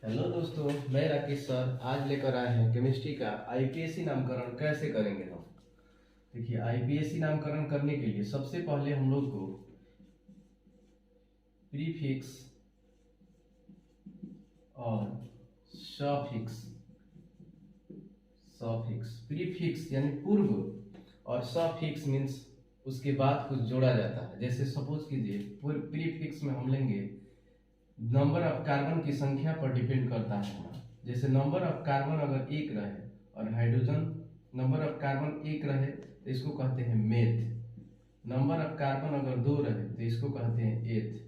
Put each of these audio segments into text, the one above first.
Hello दोस्तों, मैं Rakesh sir आज लेकर आए हैं केमिस्ट्री का आईपीएससी नामकरण कैसे करेंगे हम। देखिए, आईपीएससी नामकरण करने के लिए सबसे पहले हम लोग को प्रीफिक्स और सफिक्स सफिक्स प्रीफिक्स यानी पूर्व और सफिक्स मीन्स उसके बाद कुछ जोड़ा जाता है। जैसे सपोज कीजिए प्रीफिक्स में हम लेंगे नंबर ऑफ कार्बन की संख्या पर डिपेंड करता है हमारा। जैसे नंबर ऑफ कार्बन अगर एक रहे और हाइड्रोजन नंबर ऑफ कार्बन एक रहे तो इसको कहते हैं मेथ। नंबर ऑफ कार्बन अगर दो रहे तो इसको कहते हैं एथ।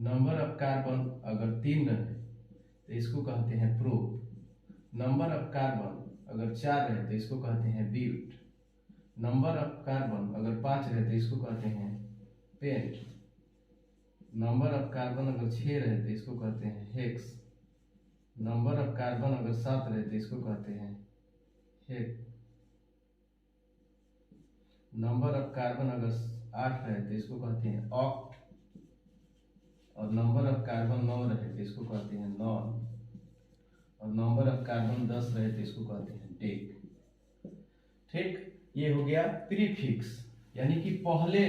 नंबर ऑफ कार्बन अगर तीन रहे तो इसको कहते हैं प्रोप। नंबर ऑफ कार्बन अगर चार रहे तो इसको कहते हैं ब्यूट। नंबर ऑफ कार्बन अगर पांच रहे तो इसको कहते हैं पेंट। नंबर ऑफ कार्बन अगर 6 रहे तो इसको कहते हैं हेक्स। नंबर ऑफ कार्बन अगर 7 रहे तो इसको कहते हैं हेक। नंबर ऑफ कार्बन अगर 8 रहे तो इसको कहते हैं ऑक्ट। और नंबर ऑफ कार्बन 9 रहे तो इसको कहते हैं नॉन। और नंबर ऑफ कार्बन 10 रहे तो इसको कहते हैं डेक। ठीक, ये हो गया प्रीफिक्स यानी कि पहले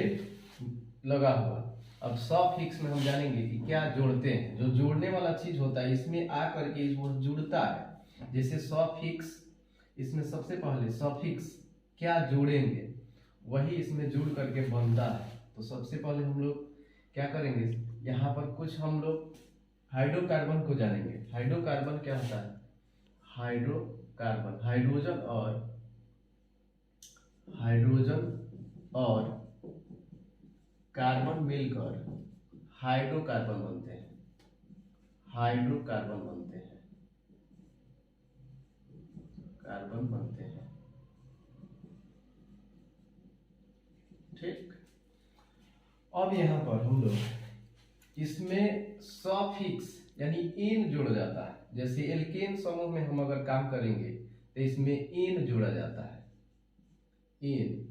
लगा हुआ। अब सफिक्स में हम जानेंगे कि क्या जोड़ते हैं। जो जोड़ने वाला चीज होता है इसमें आ करके वो जुड़ता है। जैसे सफिक्स, इसमें सबसे पहले सफिक्स क्या जोड़ेंगे वही इसमें जुड़ करके बनता है। तो सबसे पहले हम लोग क्या करेंगे, यहाँ पर कुछ हम लोग हाइड्रोकार्बन को जानेंगे। हाइड्रोकार्बन क्या होता है? हाइड्रोकार्बन हाइड्रोजन और कार्बन मिलकर हाइड्रोकार्बन बनते हैं। हाइड्रोकार्बन बनते हैं, कार्बन बनते हैं। ठीक, अब यहां पर हम लोग इसमें सफिक्स यानी इन जोड़ा जाता है। जैसे एल्केन समूह में हम अगर काम करेंगे तो इसमें इन जोड़ा जाता है, इन।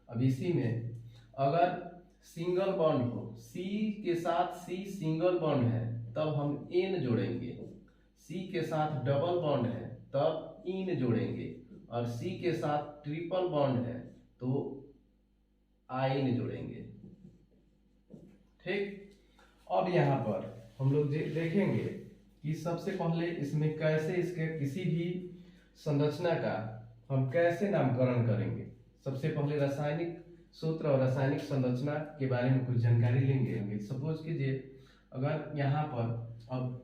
अब इसी में अगर सिंगल बॉन्ड हो, सी के साथ सी सिंगल बॉन्ड है तब हम एन जोड़ेंगे। सी के साथ डबल बॉन्ड है तब इन जोड़ेंगे। और सी के साथ ट्रिपल बॉन्ड है तो आइन जोड़ेंगे। ठीक, अब यहाँ पर हम लोग देखेंगे कि सबसे पहले इसमें कैसे इसके किसी भी संरचना का हम कैसे नामकरण करेंगे। सबसे पहले रासायनिक सूत्र और रासायनिक संरचना के बारे में कुछ जानकारी लेंगे। सपोज कीजिए अगर यहाँ पर अब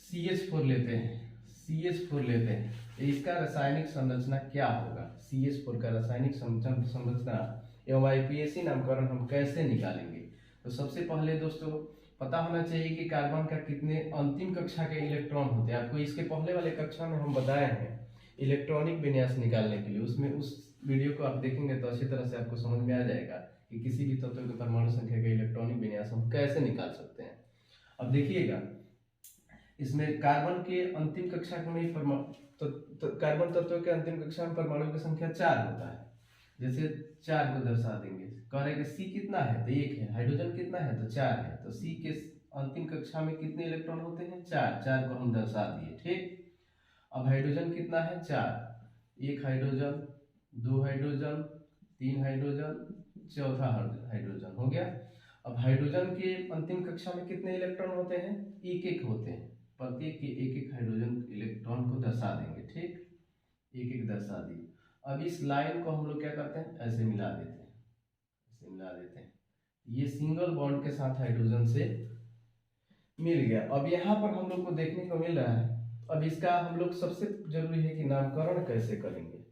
CH4 लेते हैं, CH4 लेते हैं तो इसका रासायनिक संरचना क्या होगा। CH4 का रासायनिक संरचना एवं आईपीएससी नामकरण हम कैसे निकालेंगे। तो सबसे पहले दोस्तों पता होना चाहिए कि कार्बन का कितने अंतिम कक्षा के इलेक्ट्रॉन होते हैं। आपको इसके पहले वाले कक्षा में हम बताए हैं इलेक्ट्रॉनिक विन्यास निकालने के लिए। उसमें उस वीडियो को आप देखेंगे तो अच्छी तरह से आपको समझ में आ जाएगा कि किसी भी तत्व के परमाणु संख्या का इलेक्ट्रॉनिक विन्यास हम कैसे निकाल सकते हैं। अब देखिएगा, इसमें कार्बन के अंतिम कक्षा में कार्बन तत्व के अंतिम कक्षा में परमाणु की संख्या 4 होता है। जैसे 4 को दर्शा देंगे, कह रहे हैं कि सी कितना है तो 1 है, हाइड्रोजन कितना है तो 4 है। तो सी के अंतिम कक्षा में कितने इलेक्ट्रॉन होते हैं? 4। 4 को हम दर्शा दिए। ठीक, अब हाइड्रोजन कितना है? 4। 1 हाइड्रोजन, 2 हाइड्रोजन, 3 हाइड्रोजन, चौथा हाइड्रोजन हो गया। अब हाइड्रोजन के अंतिम कक्षा में कितने इलेक्ट्रॉन होते हैं? 1-1 होते हैं। प्रत्येक के 1-1 हाइड्रोजन इलेक्ट्रॉन को दर्शा देंगे। ठीक, 1-1 दर्शा दिए। अब इस लाइन को हम लोग क्या करते हैं, ऐसे मिला देते हैं, ऐसे मिला देते हैं। ये सिंगल बॉन्ड के साथ हाइड्रोजन से मिल गया। अब यहाँ पर हम लोग को देखने को मिल रहा है, अब इसका हम लोग सबसे जरूरी है कि नामकरण कैसे करेंगे।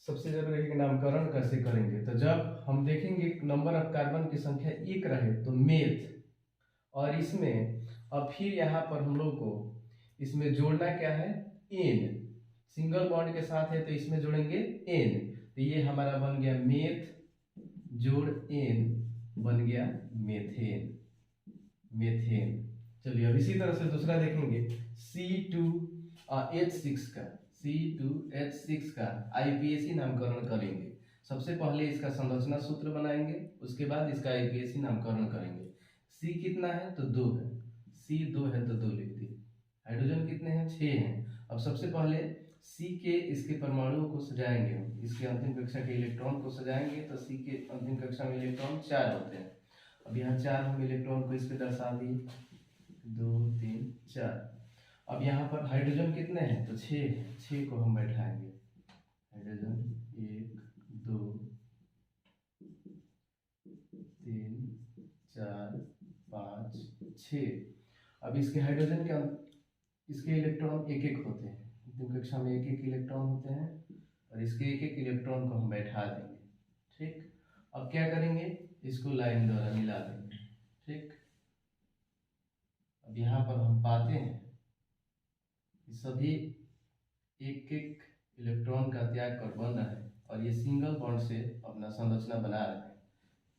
सबसे जरूरी है कि नामकरण कैसे करेंगे। तो जब हम देखेंगे नंबर ऑफ कार्बन की संख्या 1 रहे तो मेथ, और इसमें अब फिर यहाँ पर हम लोग को इसमें जोड़ना क्या है? एन। सिंगल बॉन्ड के साथ है तो इसमें जोड़ेंगे एन। तो ये हमारा बन गया मेथ जोड़ एन, बन गया मेथेन। मेथेन। चलिए अब इसी तरह से दूसरा देखेंगे C2H6 का। C2H6 का आईपीएससी नामकरण करेंगे। सबसे पहले इसका संरचना सूत्र बनाएंगे, उसके बाद इसका आईपीएससी नामकरण करेंगे। C कितना है तो 2 है, C 2 है तो 2 लिख दिए। हाइड्रोजन कितने हैं? 6 हैं। अब सबसे पहले सी के इसके परमाणुओं को सजाएंगे हम, इसके अंतिम कक्षा के इलेक्ट्रॉन को सजाएंगे तो सी के अंतिम कक्षा में इलेक्ट्रॉन 4 होते हैं। अब यहाँ 4 हम इलेक्ट्रॉन को इस पे दर्शा दिए, 2 3 4। अब यहाँ पर हाइड्रोजन कितने हैं? तो 6, 6 को हम बैठाएंगे। हाइड्रोजन 1 2 3 4 5 6। अब इसके हाइड्रोजन के इसके इलेक्ट्रॉन एक एक होते हैं, अंतिम कक्षा में एक एक इलेक्ट्रॉन होते हैं और इसके एक एक इलेक्ट्रॉन को हम बैठा देंगे। ठीक, अब क्या करेंगे? इसको लाइन द्वारा मिला देंगे। ठीक, अब यहाँ पर हम पाते हैं कि सभी एक एक इलेक्ट्रॉन का त्याग कर बन रहा है और ये सिंगल बॉन्ड से अपना संरचना बना रहे हैं।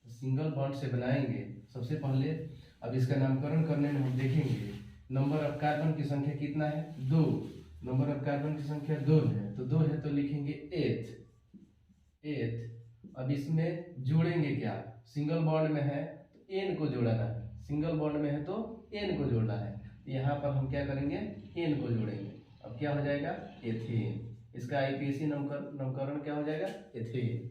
तो सिंगल बॉन्ड से बनाएंगे सबसे पहले। अब इसका नामकरण करने में हम देखेंगे नंबर ऑफ कार्बन की संख्या कितना है? 2। नंबर ऑफ कार्बन की संख्या 2 है, तो 2 है तो लिखेंगे एथ। अब इसमें जोड़ेंगे क्या? सिंगल बॉन्ड में है तो एन को जोड़ना है, सिंगल बॉन्ड में है तो एन को जोड़ना है। यहाँ पर हम क्या करेंगे? एन को जोड़ेंगे। अब क्या हो जाएगा? एथेन। इसका आईपीएसी नामकरण क्या हो जाएगा? एथेन।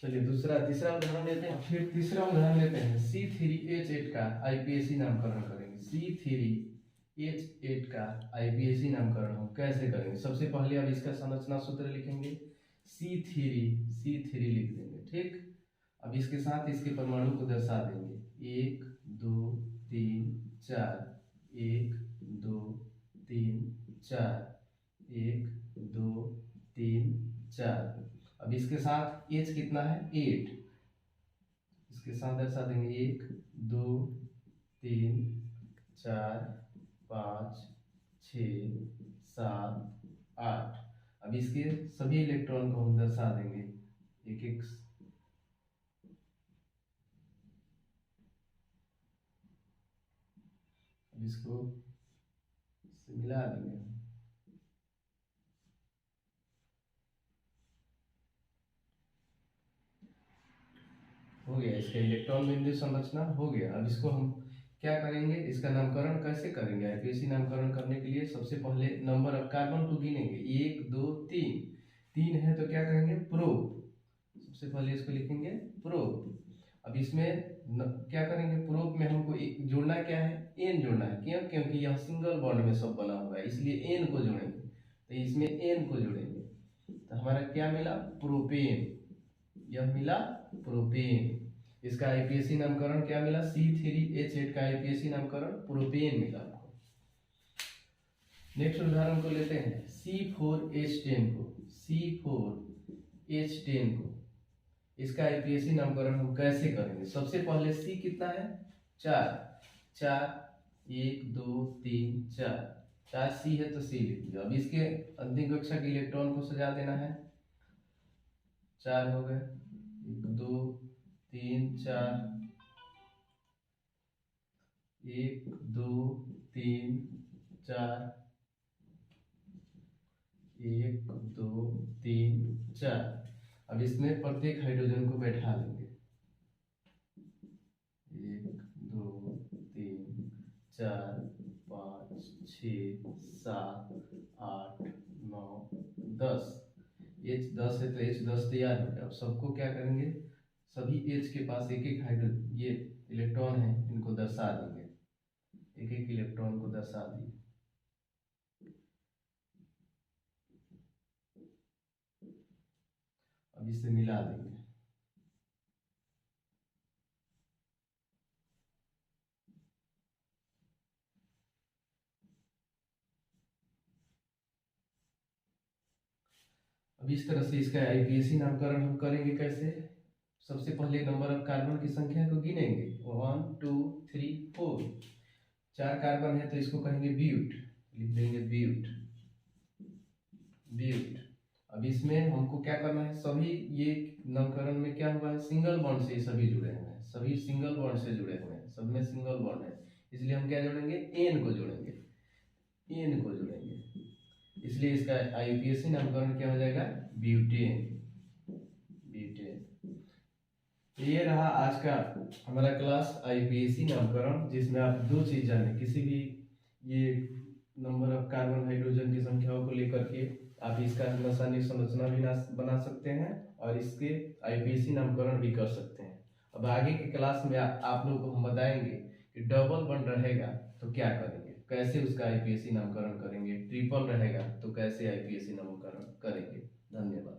चलिए तीसरा उदाहरण लेते हैं। फिर तीसरा उदाहरण लेते हैं, C3H8 का आईपीएसी नामकरण करेंगे। C3H8 का आईपीएसी नामकरण हम कैसे करेंगे? सबसे पहले अब इसका संरचना सूत्र लिखेंगे, C3 लिख देंगे। ठीक, अब इसके साथ इसके परमाणु को दर्शा देंगे, 1 2 3 4, 1 2 3 4, 1 2 3 4। अब इसके साथ H कितना है? 8, इसके साथ दर्शा देंगे 1 2 3 4 5 6 7 8। अब इसके सभी इलेक्ट्रॉन को हम दर्शा देंगे एक एक। अब इसको मिला देंगे। हो गया, इसका इलेक्ट्रॉन बिंदु संरचना हो गया। अब इसको हम क्या करेंगे? इसका नामकरण कैसे करेंगे? आईपीएसी नामकरण करने के लिए सबसे पहले नंबर ऑफ कार्बन को गिनेंगे, 1 2 3। 3 है तो क्या करेंगे? प्रोब। सबसे पहले इसको लिखेंगे प्रोब। अब इसमें क्या करेंगे? प्रोब में हमको जोड़ना क्या है? एन जोड़ना है। क्यों? क्योंकि यह सिंगल बॉन्ड में सब बना हुआ है, इसलिए एन को जोड़ेंगे। तो इसमें एन को जोड़ेंगे तो हमारा क्या मिला? प्रोपेन। यह मिला प्रोपेन। इसका आईपीएसी नामकरण क्या मिला? C3H8 का आईपीएसी नामकरण प्रोपेन मिला हमको। नेक्स्ट उदाहरण को लेते हैं, C4H10 को। C4H10 को इसका आईपीएसी नामकरण हम कैसे करेंगे? सबसे पहले C कितना है? 4, 1 2 3 4। 4 C है तो C लिख दिया। अब इसके अंतिम कक्षा के इलेक्ट्रॉन को सजा देना है। 4 हो गए, 1 2 3 4, 1 2 3 4, 1 2 3 4। अब इसमें प्रत्येक हाइड्रोजन को बैठा लेंगे, 1 2 3 4 5 6 7 8 9 10। H 10 है तो H 10 तैयार हो गया। अब सबको क्या करेंगे? सभी H के पास एक एक हाइड्रोजन, ये इलेक्ट्रॉन है, इनको दर्शा देंगे, एक एक इलेक्ट्रॉन को दर्शा दिए। अब इसे मिला देंगे। अब इस तरह से इसका आईपीएसी नामकरण हम करेंगे कैसे? सबसे पहले नंबर ऑफ कार्बन की संख्या को गिनेंगे, 1 2 3 4। 4 कार्बन है तो इसको कहेंगे ब्यूट, लिख देंगे ब्यूट। अब इसमें हमको क्या करना है? सभी ये नामकरण में क्या हुआ है? सिंगल बॉन्ड से सभी जुड़े हुए हैं, सभी सिंगल बॉन्ड से जुड़े हुए हैं, सब में सिंगल बॉन्ड है, इसलिए हम क्या जोड़ेंगे? एन को जोड़ेंगे, एन को जोड़ेंगे। इसलिए इसका आईपीएसी नामकरण क्या हो जाएगा? ब्यूटेन। ये रहा आज का हमारा क्लास आईपीएसी नामकरण, जिसमें आप 2 चीज जाने, किसी भी ये नंबर ऑफ कार्बन हाइड्रोजन की संख्याओं को लेकर के आप इसका रासायनिक संरचना भी बना सकते हैं और इसके आईपीएसी नामकरण भी कर सकते हैं। अब आगे की क्लास में आप लोगों को हम बताएंगे कि डबल बॉन्ड रहेगा तो क्या करेंगे, कैसे उसका आईपीएसी नामकरण करेंगे, ट्रिपल रहेगा तो कैसे आईपीएसी नामकरण करेंगे। धन्यवाद।